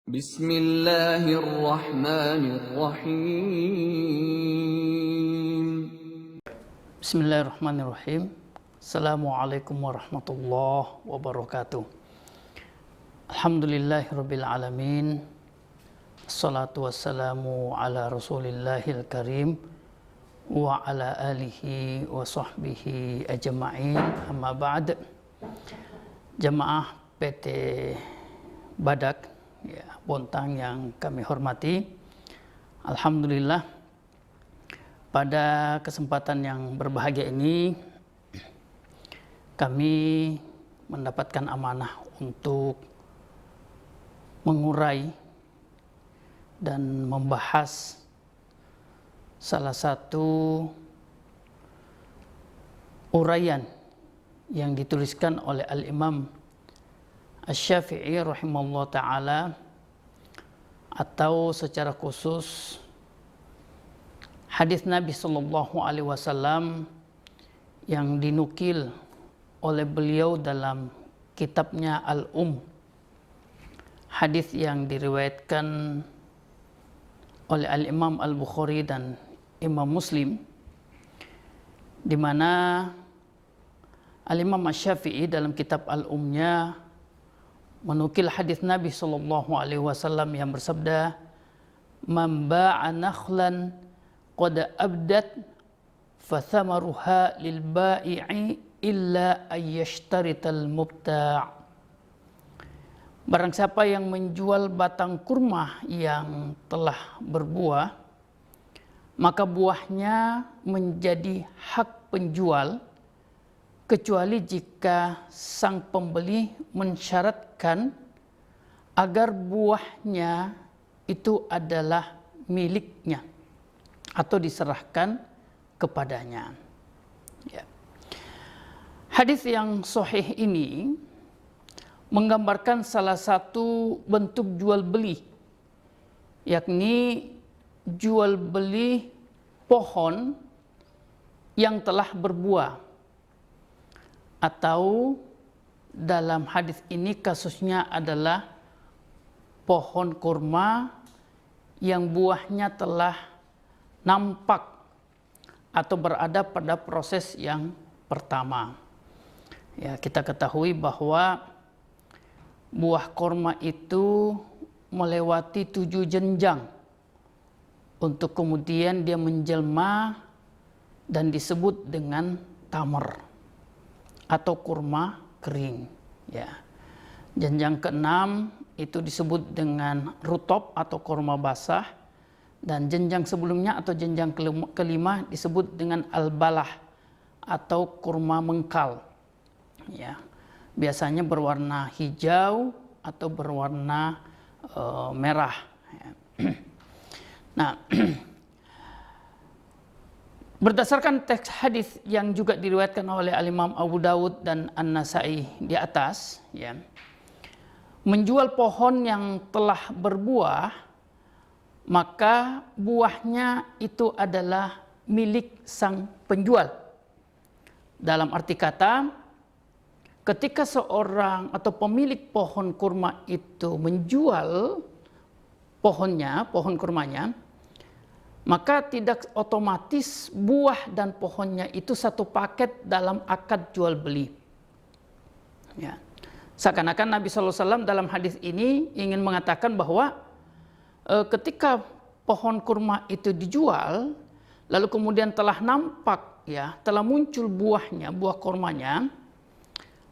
Bismillahirrahmanirrahim. Bismillahirrahmanirrahim. Assalamualaikum warahmatullahi wabarakatuh. Alhamdulillahirabbil alamin. Assalatu wassalamu ala Rasulillahil karim wa ala alihi wa sahbihi ajma'in. Amma ba'd. Jamaah PT Badak Bontang yang kami hormati, alhamdulillah pada kesempatan yang berbahagia ini kami mendapatkan amanah untuk mengurai dan membahas salah satu uraian yang dituliskan oleh Al-Imam Asy-Syafi'i rahimahullah ta'ala, atau secara khusus hadis Nabi Sallallahu Alaihi Wasallam yang dinukil oleh beliau dalam kitabnya Al-Um, hadis yang diriwayatkan oleh Al-Imam Al-Bukhari dan Imam Muslim, di mana Al-Imam Asy-Syafi'i dalam kitab Al-Umnya menukil hadis Nabi Sallallahu Alaihi Wasallam yang bersabda, "Man ba'a nakhlan qad abdat fathamaruha lil ba'i'i illa ayyashtarital mubta'." Barang siapa yang menjual batang kurma yang telah berbuah, maka buahnya menjadi hak penjual, kecuali jika sang pembeli mensyaratkan agar buahnya itu adalah miliknya atau diserahkan kepadanya. Ya. Hadis yang sahih ini menggambarkan salah satu bentuk jual beli, yakni jual beli pohon yang telah berbuah, atau dalam hadis ini kasusnya adalah pohon kurma yang buahnya telah nampak atau berada pada proses yang pertama. Ya, kita ketahui bahwa buah kurma itu melewati 7 jenjang untuk kemudian dia menjelma dan disebut dengan tamar atau kurma kering. Ya. Jenjang ke-6 itu disebut dengan rutop atau kurma basah, dan jenjang sebelumnya atau jenjang ke-5 disebut dengan al-balah atau kurma mengkal. Ya. Biasanya berwarna hijau atau berwarna merah. Ya. Nah, berdasarkan teks hadis yang juga diriwayatkan oleh Al-Imam Abu Dawud dan An-Nasai di atas, ya, menjual pohon yang telah berbuah, maka buahnya itu adalah milik sang penjual. Dalam arti kata, ketika seorang atau pemilik pohon kurma itu menjual pohon kurmanya, maka tidak otomatis buah dan pohonnya itu satu paket dalam akad jual beli. Ya. Seakan-akan Nabi SAW dalam hadis ini ingin mengatakan bahwa ketika pohon kurma itu dijual, lalu kemudian telah nampak, ya, telah muncul buahnya, buah kurmanya,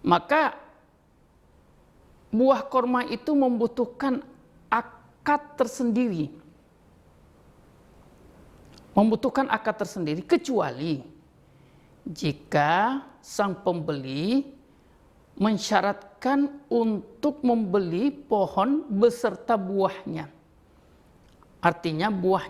maka buah kurma itu membutuhkan akad tersendiri. Kecuali jika sang pembeli mensyaratkan untuk membeli pohon beserta buahnya. Artinya buah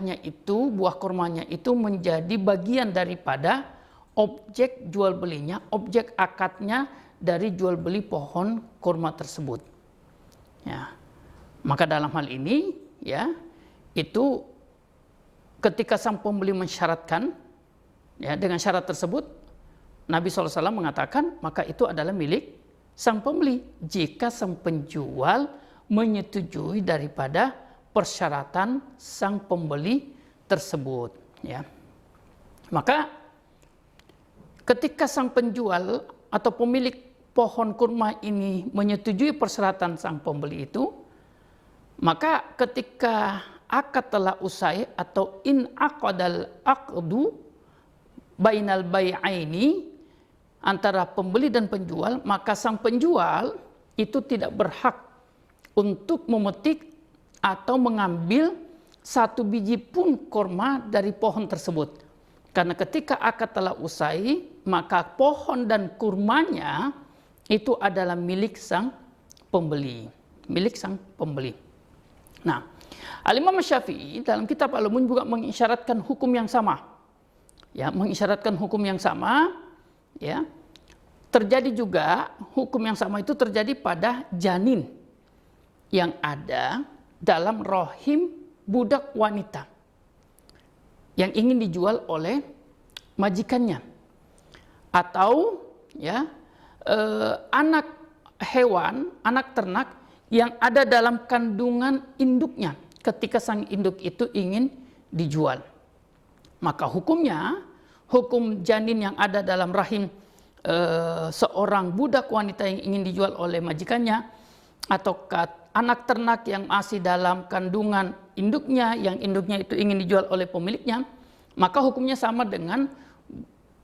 kurmanya itu menjadi bagian daripada objek jual belinya, objek akadnya dari jual beli pohon kurma tersebut. Ya. Maka dalam hal ini, ya, itu ketika sang pembeli mensyaratkan, ya, dengan syarat tersebut, Nabi SAW mengatakan maka itu adalah milik sang pembeli. Jika sang penjual menyetujui daripada persyaratan sang pembeli tersebut, ya. Maka ketika sang penjual atau pemilik pohon kurma ini menyetujui persyaratan sang pembeli itu, maka ketika akad telah usai atau in aqdal aqdu bainal bai'aini, antara pembeli dan penjual, maka sang penjual itu tidak berhak untuk memetik atau mengambil satu biji pun kurma dari pohon tersebut. Karena ketika akad telah usai, maka pohon dan kurmanya itu adalah milik sang pembeli. Milik sang pembeli. Nah, Al-Imam Syafi'i dalam kitab Al-Umm juga mengisyaratkan hukum yang sama. Ya, mengisyaratkan hukum yang sama, ya. Terjadi juga hukum yang sama itu terjadi pada janin yang ada dalam rahim budak wanita yang ingin dijual oleh majikannya, atau ya anak hewan, anak ternak yang ada dalam kandungan induknya ketika sang induk itu ingin dijual. Maka hukumnya, hukum janin yang ada dalam rahim seorang budak wanita yang ingin dijual oleh majikannya, atau anak ternak yang masih dalam kandungan induknya, yang induknya itu ingin dijual oleh pemiliknya, maka hukumnya sama dengan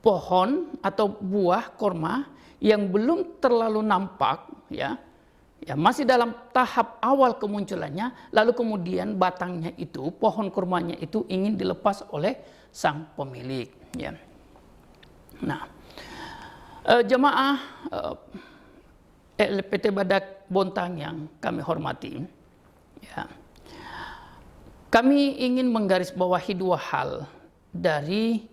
pohon atau buah kurma yang belum terlalu nampak, ya masih dalam tahap awal kemunculannya, lalu kemudian batangnya itu, pohon kurmanya itu ingin dilepas oleh sang pemilik, ya. Nah, jemaah LPT Badak Bontang yang kami hormati, ya, kami ingin menggarisbawahi dua hal dari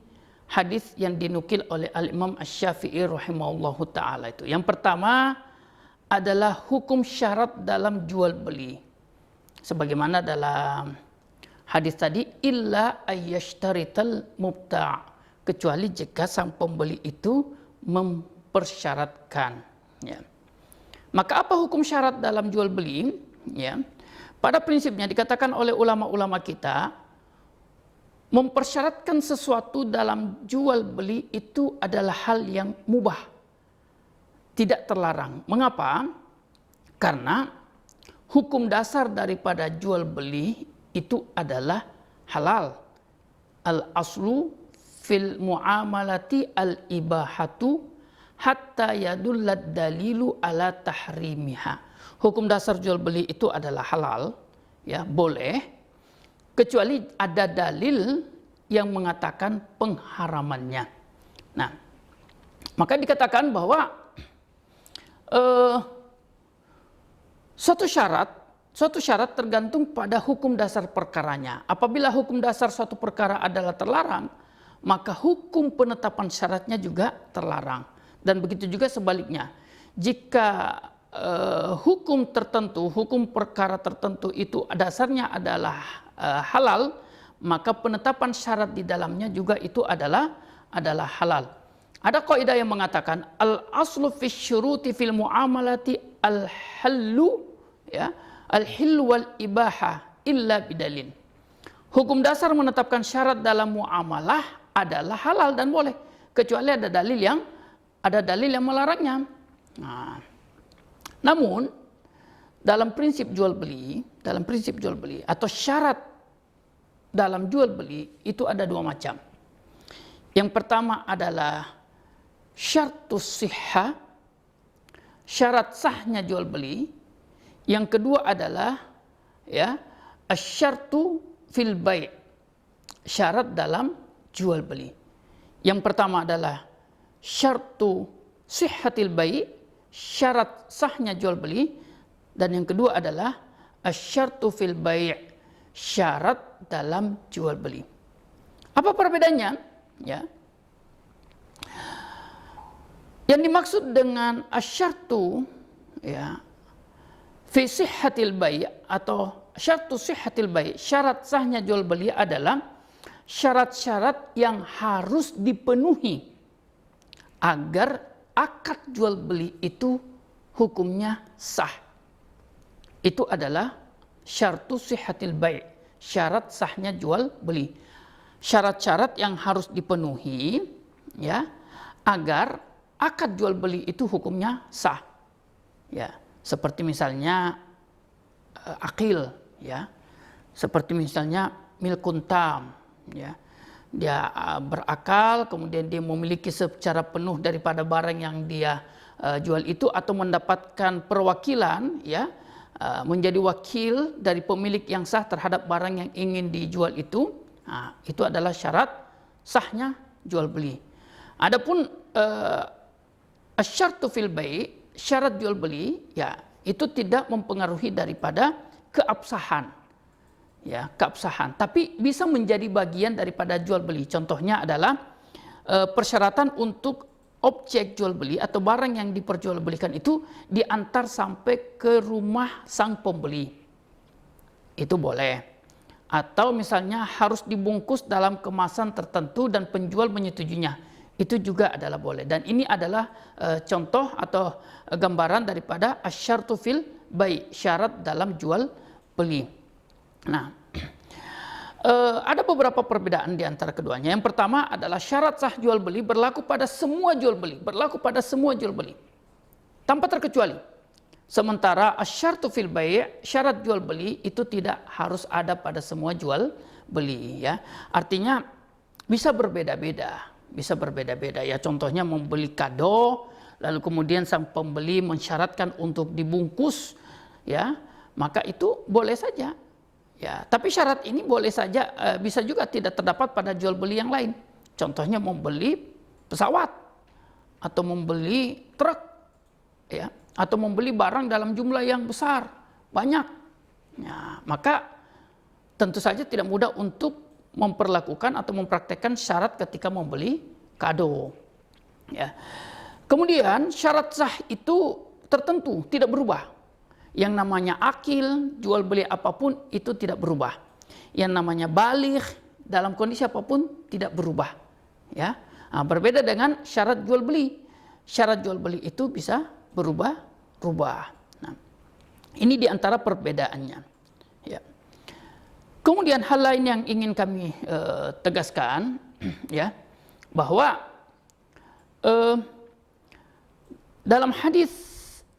hadis yang dinukil oleh Al-Imam Asy-Syafi'i rahimahullahu ta'ala itu. Yang pertama adalah hukum syarat dalam jual beli. Sebagaimana dalam hadis tadi, illa ayyashtarital mubta', kecuali jika sang pembeli itu mempersyaratkan, ya. Maka apa hukum syarat dalam jual beli? Ya, pada prinsipnya dikatakan oleh ulama-ulama kita, mempersyaratkan sesuatu dalam jual beli itu adalah hal yang mubah, tidak terlarang. Mengapa? Karena hukum dasar daripada jual beli itu adalah halal. Al-aslu fil muamalati al-ibahatu hatta yadullad dalilu ala tahrimiha. Hukum dasar jual beli itu adalah halal, ya, boleh, kecuali ada dalil yang mengatakan pengharamannya. Nah, maka dikatakan bahwa suatu syarat tergantung pada hukum dasar perkaranya. Apabila hukum dasar suatu perkara adalah terlarang, maka hukum penetapan syaratnya juga terlarang. Dan begitu juga sebaliknya. Jika hukum tertentu, hukum perkara tertentu itu dasarnya adalah halal, maka penetapan syarat di dalamnya juga itu adalah halal. Ada kaidah yang mengatakan al-aslu fi syuruti fil muamalati al-hallu, ya, al-hillu wal ibaha illa bidalin. Hukum dasar menetapkan syarat dalam muamalah adalah halal dan boleh, kecuali ada dalil yang melarangnya. Nah, namun dalam prinsip jual beli atau syarat dalam jual beli itu ada dua macam. Yang pertama adalah syartus sihha, syarat sahnya jual beli. Yang kedua adalah, ya, asyartu fil bai', syarat dalam jual beli. Yang pertama adalah syartu sihhatil bai', syarat sahnya jual beli, dan yang kedua adalah asyartu fil bai', syarat dalam jual beli. Apa perbedaannya? Ya. Yang dimaksud dengan asyartu, ya, fi sihhatil bai' atau syartu sihhatil bai', syarat sahnya jual beli adalah syarat-syarat yang harus dipenuhi agar akad jual beli itu hukumnya sah. itu adalah syartu sihhatil bai', syarat sahnya jual beli. Syarat-syarat yang harus dipenuhi ya agar akad jual beli itu hukumnya sah. Ya, seperti misalnya akil ya. Seperti misalnya milkun tam ya. Dia berakal, kemudian dia memiliki secara penuh daripada barang yang dia jual itu, atau mendapatkan perwakilan ya, menjadi wakil dari pemilik yang sah terhadap barang yang ingin dijual itu. Nah, itu adalah syarat sahnya jual beli. Adapun asyartu fil bai', syarat jual beli ya, itu tidak mempengaruhi daripada keabsahan. Ya, keabsahan, tapi bisa menjadi bagian daripada jual beli. Contohnya adalah persyaratan untuk objek jual beli atau barang yang diperjualbelikan itu diantar sampai ke rumah sang pembeli. Itu boleh. Atau misalnya harus dibungkus dalam kemasan tertentu dan penjual menyetujuinya. Itu juga adalah boleh. Dan ini adalah contoh atau gambaran daripada asyartu fil bai', syarat dalam jual beli. Nah, ada beberapa perbedaan di antara keduanya. Yang pertama adalah syarat sah jual beli berlaku pada semua jual beli, tanpa terkecuali. Sementara asyartu fil bai', syarat jual beli itu tidak harus ada pada semua jual beli ya. Artinya bisa berbeda-beda ya. Contohnya membeli kado, lalu kemudian sang pembeli mensyaratkan untuk dibungkus ya, maka itu boleh saja. Ya, tapi syarat ini boleh saja bisa juga tidak terdapat pada jual beli yang lain. Contohnya membeli pesawat atau membeli truk ya, atau membeli barang dalam jumlah yang besar, banyak. Ya, maka tentu saja tidak mudah untuk memperlakukan atau mempraktekkan syarat ketika membeli kado. Ya. Kemudian syarat sah itu tertentu, tidak berubah. Yang namanya akil, jual beli apapun itu tidak berubah. Yang namanya baligh dalam kondisi apapun tidak berubah. Ya, nah, berbeda dengan syarat jual beli. Syarat jual beli itu bisa berubah-ubah. Nah, ini diantara perbedaannya. Ya. Kemudian hal lain yang ingin kami tegaskan, ya, bahwa dalam hadis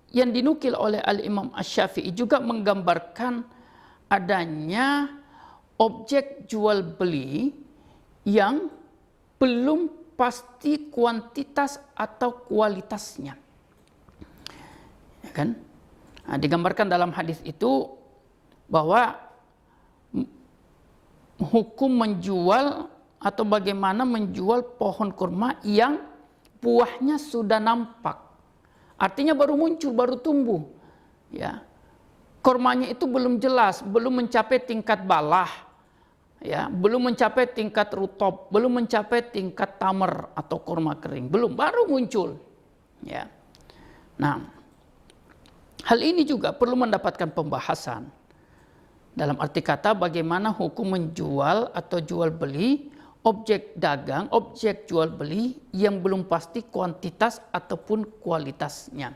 yang dinukil oleh Al-Imam Asy-Syafi'i juga menggambarkan adanya objek jual beli yang belum pasti kuantitas atau kualitasnya. Ya kan? Nah, digambarkan dalam hadis itu bahwa hukum menjual atau bagaimana menjual pohon kurma yang buahnya sudah nampak. Artinya baru muncul, baru tumbuh. Ya. Kurmanya itu belum jelas, belum mencapai tingkat balah. Ya, belum mencapai tingkat rutop, belum mencapai tingkat tamar atau kurma kering, belum, baru muncul. Ya. Nah, hal ini juga perlu mendapatkan pembahasan. Dalam arti kata bagaimana hukum menjual atau jual beli objek dagang, objek jual beli yang belum pasti kuantitas ataupun kualitasnya.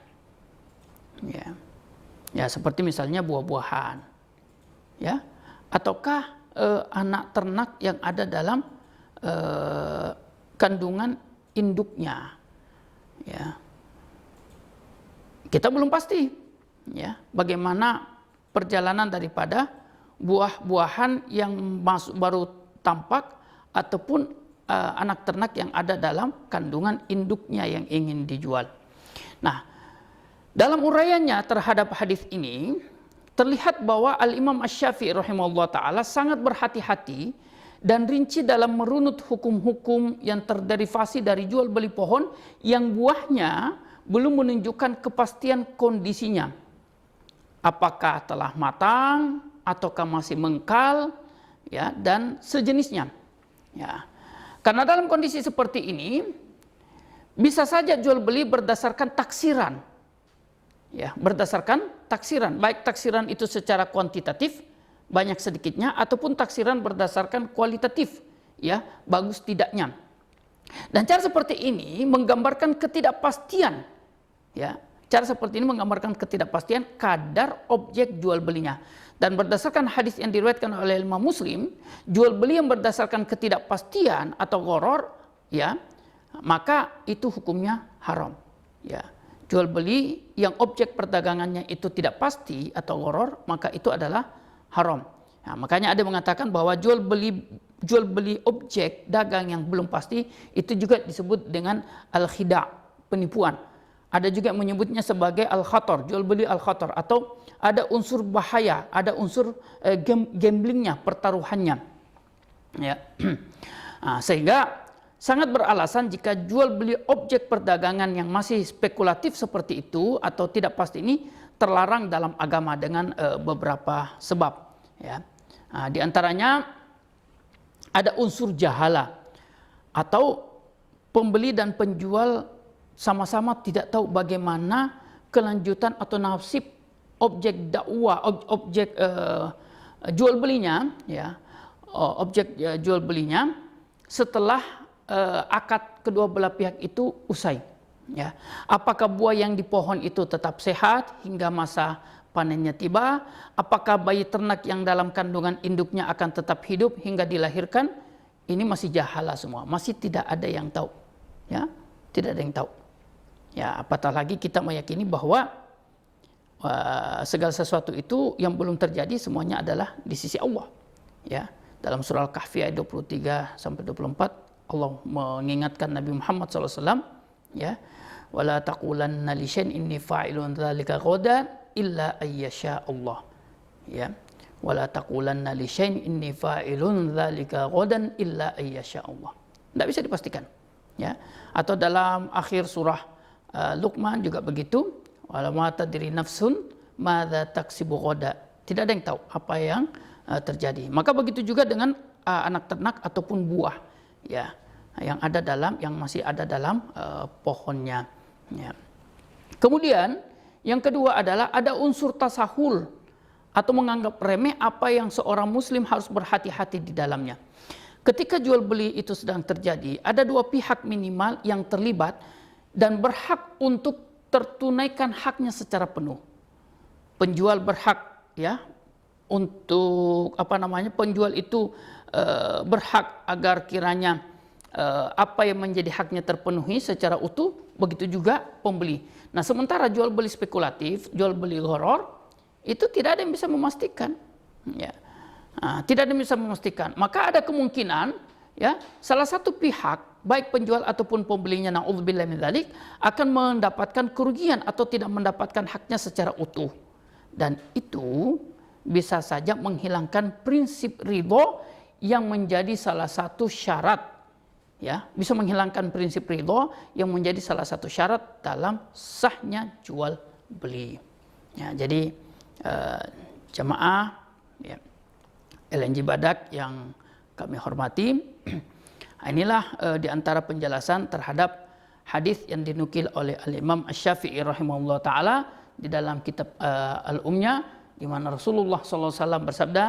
Ya. Ya, seperti misalnya buah-buahan. Ya. Ataukah anak ternak yang ada dalam kandungan induknya. Ya. Kita belum pasti ya, bagaimana perjalanan daripada buah-buahan yang masuk baru tampak ataupun anak ternak yang ada dalam kandungan induknya yang ingin dijual. Nah, dalam uraiannya terhadap hadis ini terlihat bahwa Al-Imam Asy-Syafi'i rahimahullah ta'ala sangat berhati-hati dan rinci dalam merunut hukum-hukum yang terderivasi dari jual beli pohon yang buahnya belum menunjukkan kepastian kondisinya. Apakah telah matang ataukah masih mengkal ya, dan sejenisnya. Ya. Karena dalam kondisi seperti ini bisa saja jual beli berdasarkan taksiran. Ya, berdasarkan taksiran, baik taksiran itu secara kuantitatif, banyak sedikitnya, ataupun taksiran berdasarkan kualitatif, ya, bagus tidaknya. Dan cara seperti ini menggambarkan ketidakpastian, ya, Cara seperti ini menggambarkan ketidakpastian kadar objek jual belinya. Dan berdasarkan hadis yang diriwayatkan oleh Imam Muslim, jual beli yang berdasarkan ketidakpastian atau gharar, ya, maka itu hukumnya haram. Ya, jual beli yang objek perdagangannya itu tidak pasti atau gharar, maka itu adalah haram. Nah, makanya ada yang mengatakan bahwa jual beli objek dagang yang belum pasti itu juga disebut dengan al-khida', penipuan. Ada juga yang menyebutnya sebagai al-khatar, jual beli al-khatar, atau ada unsur bahaya, ada unsur gamblingnya, pertaruhannya. Ya. Nah, sehingga sangat beralasan jika jual beli objek perdagangan yang masih spekulatif seperti itu atau tidak pasti ini terlarang dalam agama dengan beberapa sebab. Ya. Nah, di antaranya ada unsur jahala atau pembeli dan penjual sama-sama tidak tahu bagaimana kelanjutan atau nasib objek dakwah, objek jual belinya, ya, objek jual belinya setelah akad kedua belah pihak itu usai. Ya, apakah buah yang di pohon itu tetap sehat hingga masa panennya tiba? Apakah bayi ternak yang dalam kandungan induknya akan tetap hidup hingga dilahirkan? Ini masih jahala semua, masih tidak ada yang tahu. Ya, tidak ada yang tahu. Ya, apatah lagi kita meyakini bahwa segala sesuatu itu yang belum terjadi semuanya adalah di sisi Allah. Ya, dalam surah Al-Kahfi ayat 23 sampai 24 Allah mengingatkan Nabi Muhammad SAW, ya, wala taqulanna li syai'in inni fa'ilun dzalika ghadan illa ayyasha Allah. Ya, wala taqulanna li syai'in inni fa'ilun dzalika ghadan illa ayyasha Allah. Tidak bisa dipastikan. Ya, atau dalam akhir surah Luqman juga begitu, wala ma tadri nafsun madza taksibu ghadan. Tidak ada yang tahu apa yang terjadi. Maka begitu juga dengan anak ternak ataupun buah, ya, yang masih ada dalam pohonnya. Ya. Kemudian yang kedua adalah ada unsur tasahul atau menganggap remeh apa yang seorang muslim harus berhati-hati di dalamnya. Ketika jual beli itu sedang terjadi, ada dua pihak minimal yang terlibat dan berhak untuk tertunaikan haknya secara penuh. Penjual berhak, ya, untuk penjual itu berhak agar kiranya apa yang menjadi haknya terpenuhi secara utuh, begitu juga pembeli. Nah, sementara jual beli spekulatif, jual beli gharar itu tidak ada yang bisa memastikan. Ya. Nah, tidak ada yang bisa memastikan. Maka ada kemungkinan, ya, salah satu pihak baik penjual ataupun pembelinya, na'udzubillah min dzalik, akan mendapatkan kerugian atau tidak mendapatkan haknya secara utuh. Dan itu bisa saja menghilangkan prinsip ridho yang menjadi salah satu syarat, ya, bisa menghilangkan prinsip ridho yang menjadi salah satu syarat dalam sahnya jual beli. Ya, jadi jamaah, ya, LNG Badak yang kami hormati, inilah di antara penjelasan terhadap hadis yang dinukil oleh Al-Imam Asy-Syafi'i rahimahullah taala di dalam kitab Al-Umnya, di mana Rasulullah SAW bersabda,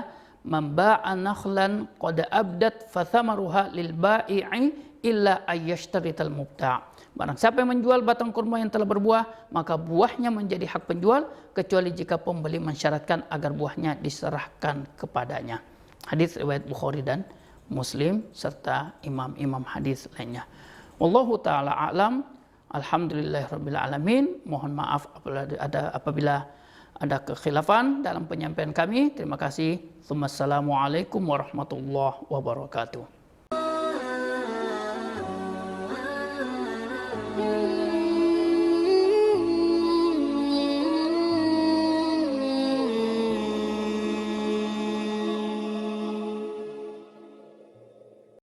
"Man ba'a nakhlan qad abdat fa thamaruha lil ba'i'i illa ayyashtarital mubta'." Barang siapa yang menjual batang kurma yang telah berbuah, maka buahnya menjadi hak penjual kecuali jika pembeli mensyaratkan agar buahnya diserahkan kepadanya. Hadis riwayat Bukhari dan Muslim serta imam-imam hadis lainnya. Wallahu taala a'lam. Alhamdulillahirabbil alamin. Mohon maaf apabila ada kekhilafan dalam penyampaian kami. Terima kasih. Wassalamualaikum warahmatullahi wabarakatuh.